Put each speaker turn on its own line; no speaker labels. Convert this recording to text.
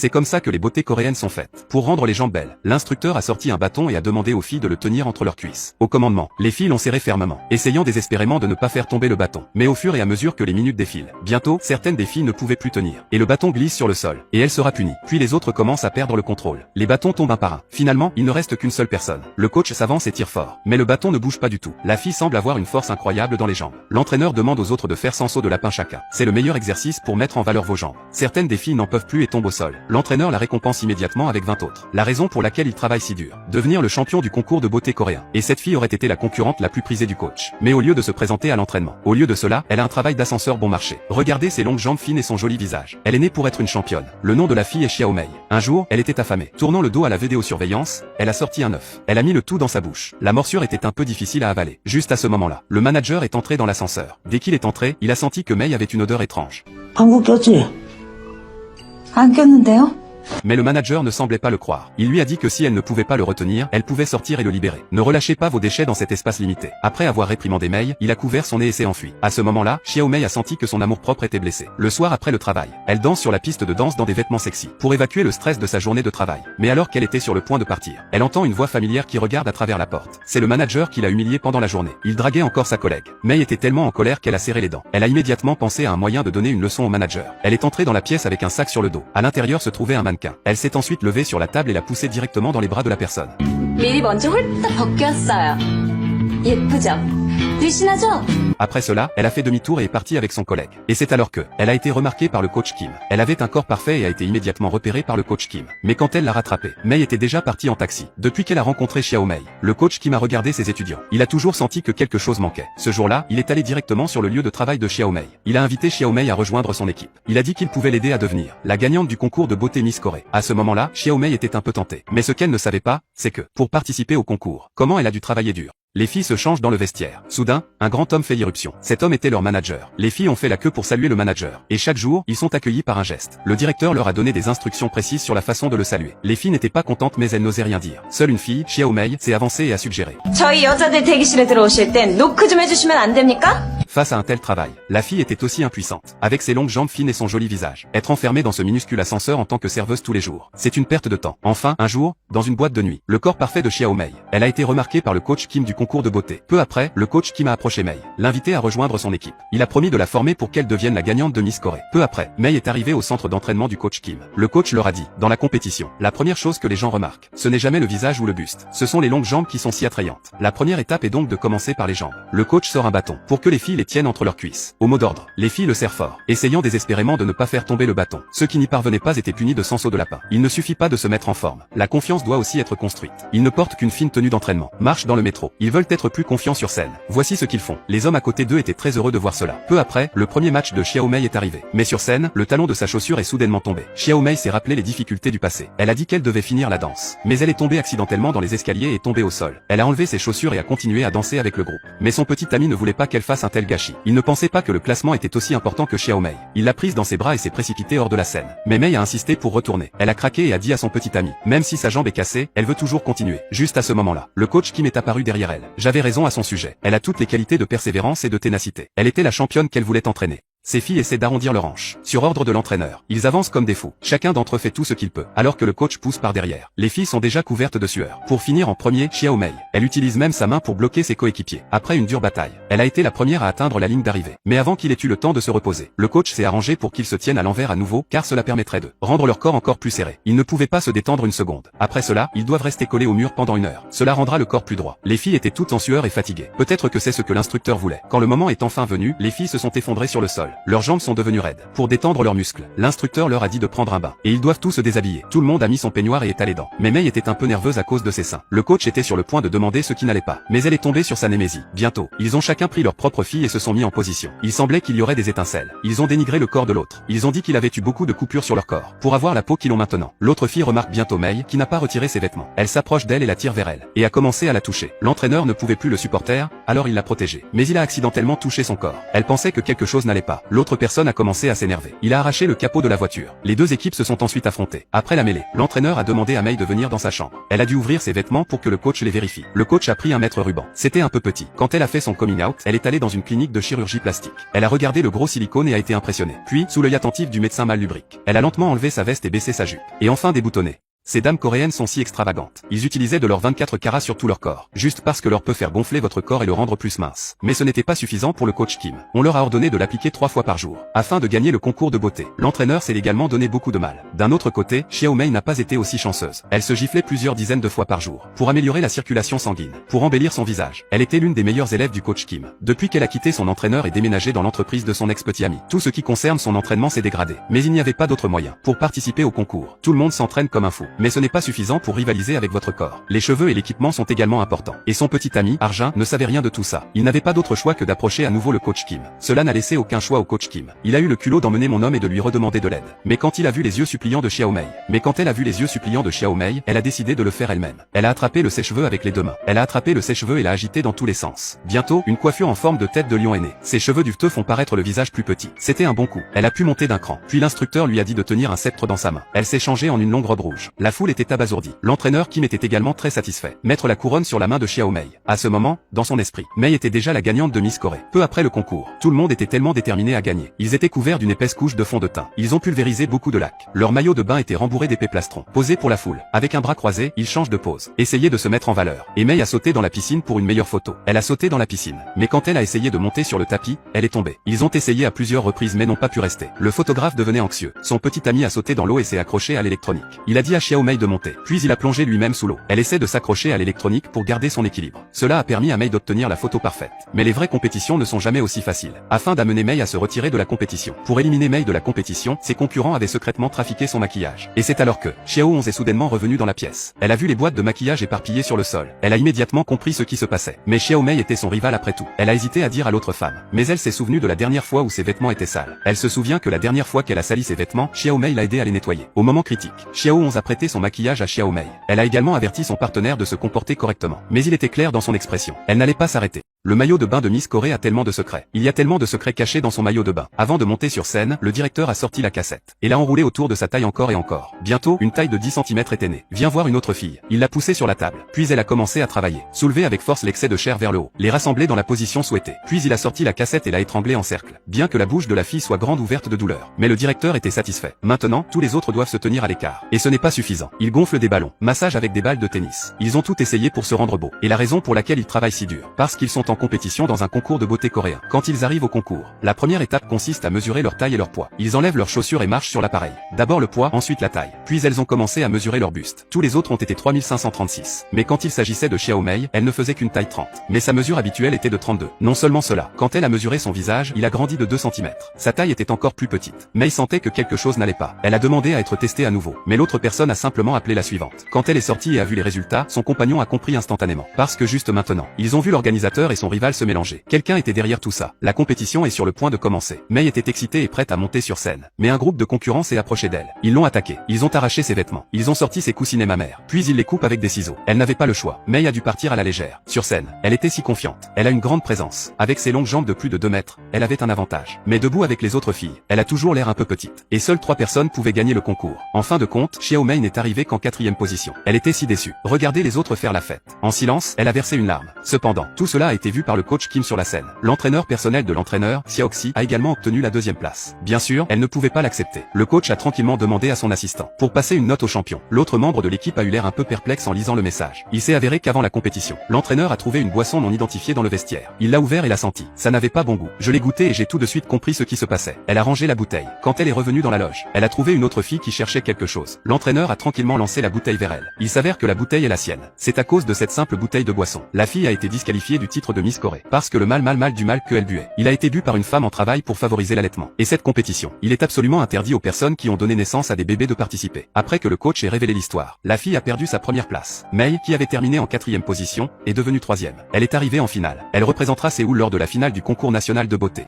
C'est comme ça que les beautés coréennes sont faites. Pour rendre les jambes belles, l'instructeur a sorti un bâton et a demandé aux filles de le tenir entre leurs cuisses. Au commandement, les filles l'ont serré fermement, essayant désespérément de ne pas faire tomber le bâton. Mais au fur et à mesure que les minutes défilent, bientôt, certaines des filles ne pouvaient plus tenir. Et le bâton glisse sur le sol. Et elle sera punie. Puis les autres commencent à perdre le contrôle. Les bâtons tombent un par un. Finalement, il ne reste qu'une seule personne. Le coach s'avance et tire fort. Mais le bâton ne bouge pas du tout. La fille semble avoir une force incroyable dans les jambes. L'entraîneur demande aux autres de faire 100 sauts de lapin chacun. C'est le meilleur exercice pour mettre en valeur vos jambes. Certaines des filles n'en peuvent plus et tombent au sol. L'entraîneur la récompense immédiatement avec 20 autres. La raison pour laquelle il travaille si dur. Devenir le champion du concours de beauté coréen. Et cette fille aurait été la concurrente la plus prisée du coach. Mais au lieu de se présenter à l'entraînement, au lieu de cela, elle a un travail d'ascenseur bon marché. Regardez ses longues jambes fines et son joli visage. Elle est née pour être une championne. Le nom de la fille est Xiaomei. Un jour, elle était affamée. Tournant le dos à la vidéosurveillance, elle a sorti un œuf. Elle a mis le tout dans sa bouche. La morsure était un peu difficile à avaler. Juste à ce moment-là, le manager est entré dans l'ascenseur. Dès qu'il est entré, il a senti que Mei avait une odeur étrange.
방구 꼈지?
안 꼈는데요?
Mais le manager ne semblait pas le croire. Il lui a dit que si elle ne pouvait pas le retenir, elle pouvait sortir et le libérer. Ne relâchez pas vos déchets dans cet espace limité. Après avoir réprimandé Mei, il a couvert son nez et s'est enfui. À ce moment-là, Xiaomei a senti que son amour-propre était blessé. Le soir après le travail, elle danse sur la piste de danse dans des vêtements sexy, pour évacuer le stress de sa journée de travail. Mais alors qu'elle était sur le point de partir, elle entend une voix familière qui regarde à travers la porte. C'est le manager qui l'a humiliée pendant la journée. Il draguait encore sa collègue. Mei était tellement en colère qu'elle a serré les dents. Elle a immédiatement pensé à un moyen de donner une leçon au manager. Elle est entrée dans la pièce avec un sac sur le dos. À l'intérieur se trouvait un mannequin. Elle s'est ensuite levée sur la table et l'a poussé directement dans les bras de la personne.
미리 먼저 홀딱 벗겼어요. 예쁘죠? 늘씬하죠?
Après cela, elle a fait demi-tour et est partie avec son collègue. Et c'est alors que, elle a été remarquée par le coach Kim. Elle avait un corps parfait et a été immédiatement repérée par le coach Kim. Mais quand elle l'a rattrapée, Mei était déjà partie en taxi. Depuis qu'elle a rencontré Xiaomei, le coach Kim a regardé ses étudiants. Il a toujours senti que quelque chose manquait. Ce jour-là, il est allé directement sur le lieu de travail de Xiaomei. Il a invité Xiaomei à rejoindre son équipe. Il a dit qu'il pouvait l'aider à devenir la gagnante du concours de beauté Miss Corée. À ce moment-là, Xiaomei était un peu tentée. Mais ce qu'elle ne savait pas, c'est que, pour participer au concours, comment elle a dû travailler dur. Les filles se changent dans le vestiaire. Soudain, un grand homme fait irruption. Cet homme était leur manager. Les filles ont fait la queue pour saluer le manager. Et chaque jour, ils sont accueillis par un geste. Le directeur leur a donné des instructions précises sur la façon de le saluer. Les filles n'étaient pas contentes mais elles n'osaient rien dire. Seule une fille, Xiaomei, s'est avancée et a suggéré.
저희 여자들 대기실에 들어오실 땐 노크 좀 해주시면 안 됩니까?
Face à un tel travail, la fille était aussi impuissante, avec ses longues jambes fines et son joli visage. Être enfermée dans ce minuscule ascenseur en tant que serveuse tous les jours, c'est une perte de temps. Enfin, un jour, dans une boîte de nuit, le corps parfait de Xiaomei. Elle a été remarquée par le coach Kim du concours de beauté. Peu après, le coach Kim a approché Mei, l'invité à rejoindre son équipe. Il a promis de la former pour qu'elle devienne la gagnante de Miss Corée. Peu après, Mei est arrivée au centre d'entraînement du coach Kim. Le coach leur a dit, dans la compétition, la première chose que les gens remarquent, ce n'est jamais le visage ou le buste, ce sont les longues jambes qui sont si attrayantes. La première étape est donc de commencer par les jambes. Le coach sort un bâton, pour que les filles les tiennent entre leurs cuisses. Au mot d'ordre, les filles le serrent fort, essayant désespérément de ne pas faire tomber le bâton. Ceux qui n'y parvenaient pas étaient punis de 100 sauts de lapin. Il ne suffit pas de se mettre en forme. La confiance doit aussi être construite. Ils ne portent qu'une fine tenue d'entraînement, marchent dans le métro. Ils veulent être plus confiants sur scène. Voici ce qu'ils font. Les hommes à côté d'eux étaient très heureux de voir cela. Peu après, le premier match de Xiaomei est arrivé. Mais sur scène, le talon de sa chaussure est soudainement tombé. Xiaomei s'est rappelé les difficultés du passé. Elle a dit qu'elle devait finir la danse. Mais elle est tombée accidentellement dans les escaliers et est tombée au sol. Elle a enlevé ses chaussures et a continué à danser avec le groupe. Mais son petit ami ne voulait pas qu'elle fasse un tel gâchis. Il ne pensait pas que le classement était aussi important que Xiaomei. Il l'a prise dans ses bras et s'est précipité hors de la scène. Mais Mei a insisté pour retourner. Elle a craqué et a dit à son petit ami, même si sa jambe est cassée, elle veut toujours continuer. Juste à ce moment-là, le coach Kim est apparu derrière elle. J'avais raison à son sujet. Elle a toutes les qualités de persévérance et de ténacité. Elle était la championne qu'elle voulait entraîner. Ces filles essaient d'arrondir leur hanche. Sur ordre de l'entraîneur, ils avancent comme des fous. Chacun d'entre eux fait tout ce qu'il peut, alors que le coach pousse par derrière. Les filles sont déjà couvertes de sueur. Pour finir en premier, Xiaomei. Elle utilise même sa main pour bloquer ses coéquipiers. Après une dure bataille, elle a été la première à atteindre la ligne d'arrivée. Mais avant qu'il ait eu le temps de se reposer, le coach s'est arrangé pour qu'ils se tiennent à l'envers à nouveau, car cela permettrait de rendre leur corps encore plus serré. Ils ne pouvaient pas se détendre une seconde. Après cela, ils doivent rester collés au mur pendant 1 heure. Cela rendra le corps plus droit. Les filles étaient toutes en sueur et fatiguées. Peut-être que c'est ce que l'instructeur voulait. Quand le moment est enfin venu, les filles se sont effondrées sur le sol. Leurs jambes sont devenues raides. Pour détendre leurs muscles, l'instructeur leur a dit de prendre un bain. Et ils doivent tous se déshabiller. Tout le monde a mis son peignoir et est allé dans. Mais Mei était un peu nerveuse à cause de ses seins. Le coach était sur le point de demander ce qui n'allait pas. Mais elle est tombée sur sa némésie. Bientôt, ils ont chacun pris leur propre fille et se sont mis en position. Il semblait qu'il y aurait des étincelles. Ils ont dénigré le corps de l'autre. Ils ont dit qu'il avait eu beaucoup de coupures sur leur corps. Pour avoir la peau qu'ils ont maintenant. L'autre fille remarque bientôt Mei, qui n'a pas retiré ses vêtements. Elle s'approche d'elle et la tire vers elle. Et a commencé à la toucher. L'entraîneur ne pouvait plus le supporter, alors il l'a protégée. Mais il a accidentellement touché son corps. Elle pensait que quelque chose n'allait pas. pas. L'autre personne a commencé à s'énerver. Il a arraché le capot de la voiture. Les deux équipes se sont ensuite affrontées. Après la mêlée, l'entraîneur a demandé à Mei de venir dans sa chambre. Elle a dû ouvrir ses vêtements pour que le coach les vérifie. Le coach a pris un mètre ruban. C'était un peu petit. Quand elle a fait son coming out, elle est allée dans une clinique de chirurgie plastique. Elle a regardé le gros silicone et a été impressionnée. Puis, sous l'œil attentif du médecin mal lubrique, elle a lentement enlevé sa veste et baissé sa jupe. Et enfin déboutonné. Ces dames coréennes sont si extravagantes. Ils utilisaient de leurs 24 carats sur tout leur corps, juste parce que leur peut faire gonfler votre corps et le rendre plus mince. Mais ce n'était pas suffisant pour le coach Kim. On leur a ordonné de l'appliquer 3 fois par jour, afin de gagner le concours de beauté. L'entraîneur s'est également donné beaucoup de mal. D'un autre côté, Xiao Mei n'a pas été aussi chanceuse. Elle se giflait plusieurs dizaines de fois par jour, pour améliorer la circulation sanguine, pour embellir son visage. Elle était l'une des meilleures élèves du coach Kim. Depuis qu'elle a quitté son entraîneur et déménagé dans l'entreprise de son ex-petit ami, tout ce qui concerne son entraînement s'est dégradé. Mais il n'y avait pas d'autre moyen. Pour participer au concours, tout le monde s'entraîne comme un fou. Mais ce n'est pas suffisant pour rivaliser avec votre corps. Les cheveux et l'équipement sont également importants. Et son petit ami, Arjun, ne savait rien de tout ça. Il n'avait pas d'autre choix que d'approcher à nouveau le coach Kim. Cela n'a laissé aucun choix au coach Kim. Il a eu le culot d'emmener mon homme et de lui redemander de l'aide. Mais quand il a vu les yeux suppliants de Xiao Mei, elle a décidé de le faire elle-même. Elle a attrapé le sèche-cheveux avec les deux mains. Elle a attrapé le sèche-cheveux et l'a agité dans tous les sens. Bientôt, une coiffure en forme de tête de lion est née. Ses cheveux duveteux font paraître le visage plus petit. C'était un bon coup. Elle a pu monter d'un cran. Puis l'instructeur lui a dit de tenir un sceptre dans sa main. Elle s'est changée en une longue robe rouge. La foule était abasourdie. L'entraîneur Kim était également très satisfait. Mettre la couronne sur la main de Xiao Mei. À ce moment, dans son esprit, Mei était déjà la gagnante de Miss Corée. Peu après le concours, tout le monde était tellement déterminé à gagner. Ils étaient couverts d'une épaisse couche de fond de teint. Ils ont pulvérisé beaucoup de lac. Leur maillot de bain était rembourré d'épais plastrons. Posés pour la foule. Avec un bras croisé, ils changent de pose. Essayaient de se mettre en valeur. Et Mei a sauté dans la piscine pour une meilleure photo. Elle a sauté dans la piscine. Mais quand elle a essayé de monter sur le tapis, elle est tombée. Ils ont essayé à plusieurs reprises mais n'ont pas pu rester. Le photographe devenait anxieux. Son petit ami a sauté dans l'eau et s'est accroché à l'électronique. Il a dit à Xiao Mei de monter. Puis il a plongé lui-même sous l'eau. Elle essaie de s'accrocher à l'électronique pour garder son équilibre. Cela a permis à Mei d'obtenir la photo parfaite. Mais les vraies compétitions ne sont jamais aussi faciles. Afin d'amener Mei à se retirer de la compétition. Pour éliminer Mei de la compétition, ses concurrents avaient secrètement trafiqué son maquillage. Et c'est alors que Xiao 11 est soudainement revenu dans la pièce. Elle a vu les boîtes de maquillage éparpillées sur le sol. Elle a immédiatement compris ce qui se passait. Mais Xiao Mei était son rival après tout. Elle a hésité à dire à l'autre femme. Mais elle s'est souvenue de la dernière fois où ses vêtements étaient sales. Elle se souvient que la dernière fois qu'elle a sali ses vêtements, Xiao Mei l'a aidé à les nettoyer. Au moment critique, Xiao 11 a prêté son maquillage à Xiao Mei. Elle a également averti son partenaire de se comporter correctement. Mais il était clair dans son expression. Elle n'allait pas s'arrêter. Le maillot de bain de Miss Corée a tellement de secrets. Il y a tellement de secrets cachés dans son maillot de bain. Avant de monter sur scène, le directeur a sorti la cassette et l'a enroulée autour de sa taille encore et encore. Bientôt, une taille de 10 cm était née. Viens voir une autre fille. Il l'a poussée sur la table. Puis elle a commencé à travailler. Soulever avec force l'excès de chair vers le haut. Les rassembler dans la position souhaitée. Puis il a sorti la cassette et l'a étranglée en cercle. Bien que la bouche de la fille soit grande ouverte de douleur. Mais le directeur était satisfait. Maintenant, tous les autres doivent se tenir à l'écart. Et ce n'est pas suffisant. Il gonfle des ballons. Massage avec des balles de tennis. Ils ont tout essayé pour se rendre beau. Et la raison pour laquelle ils travaillent si dur. Parce qu'ils sont en compétition dans un concours de beauté coréen. Quand ils arrivent au concours, la première étape consiste à mesurer leur taille et leur poids. Ils enlèvent leurs chaussures et marchent sur l'appareil. D'abord le poids, ensuite la taille. Puis elles ont commencé à mesurer leur buste. Tous les autres ont été 3536. Mais quand il s'agissait de Xiao Mei, elle ne faisait qu'une taille 30. Mais sa mesure habituelle était de 32. Non seulement cela, quand elle a mesuré son visage, il a grandi de 2 cm. Sa taille était encore plus petite. Mei sentait que quelque chose n'allait pas. Elle a demandé à être testée à nouveau. Mais l'autre personne a simplement appelé la suivante. Quand elle est sortie et a vu les résultats, son compagnon a compris instantanément. Parce que juste maintenant, ils ont vu l'organisateur et son rival se mélanger. Quelqu'un était derrière tout ça. La compétition est sur le point de commencer. Mei était excitée et prête à monter sur scène. Mais un groupe de concurrents s'est approché d'elle. Ils l'ont attaquée. Ils ont arraché ses vêtements. Ils ont sorti ses coussinets mammaires. Puis ils les coupent avec des ciseaux. Elle n'avait pas le choix. Mei a dû partir à la légère. Sur scène, elle était si confiante. Elle a une grande présence. Avec ses longues jambes de plus de 2 mètres, elle avait un avantage. Mais debout avec les autres filles, elle a toujours l'air un peu petite. Et seules 3 personnes pouvaient gagner le concours. En fin de compte, Xiao Mei n'est arrivée qu'en 4e position. Elle était si déçue. Regardez les autres faire la fête. En silence, elle a versé une larme. Cependant, tout cela a été vu par le coach Kim sur la scène. L'entraîneur personnel de l'entraîneur, Xiaoxi, a également obtenu la 2e place. Bien sûr, elle ne pouvait pas l'accepter. Le coach a tranquillement demandé à son assistant pour passer une note au champion. L'autre membre de l'équipe a eu l'air un peu perplexe en lisant le message. Il s'est avéré qu'avant la compétition, l'entraîneur a trouvé une boisson non identifiée dans le vestiaire. Il l'a ouvert et l'a senti. Ça n'avait pas bon goût. Je l'ai goûté et j'ai tout de suite compris ce qui se passait. Elle a rangé la bouteille. Quand elle est revenue dans la loge, elle a trouvé une autre fille qui cherchait quelque chose. L'entraîneur a tranquillement lancé la bouteille vers elle. Il s'avère que la bouteille est la sienne. C'est à cause de cette simple bouteille de boisson. La fille a été disqualifiée du titre de Miss Corée. Parce que le mal du mal que elle buvait. Il a été bu par une femme en travail pour favoriser l'allaitement. Et cette compétition, il est absolument interdit aux personnes qui ont donné naissance à des bébés de participer. Après que le coach ait révélé l'histoire, la fille a perdu sa première place. Mei, qui avait terminé en 4e position, est devenue 3e. Elle est arrivée en finale. Elle représentera Séoul lors de la finale du concours national de beauté.